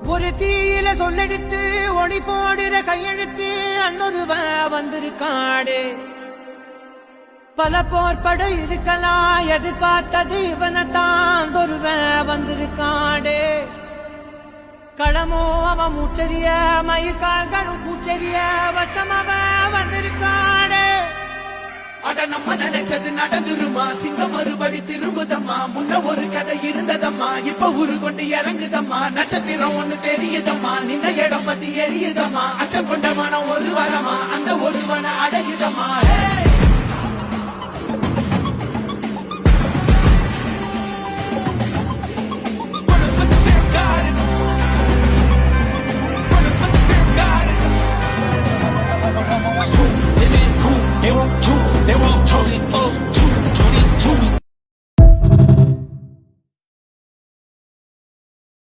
ஒரு தீயில சொல்லெடுத்து ஒளி போடுற கையெழுத்து அன்னொருவ வந்திருக்காடு. பல போர்பட இருக்கலாம் எதிர்பார்த்தது இவனைத்தான் ஒருவ வந்திருக்காடு. களமோ அவன் மூச்சரிய மயிர்கால்களும் பூச்சரிய வச்சம் அவன் வந்திருக்காடு. அட நம்ம நினைச்சது நடந்துருமா, சிங்கம் மறுபடி திரும்புதம்மா. முன்ன ஒரு கதை இருந்ததம்மா, இப்ப ஊரு கொண்டு இறங்குதம்மா. நட்சத்திரம் ஒண்ணு தெரியுதம்மா, நின்ன இடம் பத்தி எரியுதம்மா. அச்சம் கொண்ட மனம் ஒரு வரமா, அந்த ஒருவனை அடையுதம்மா.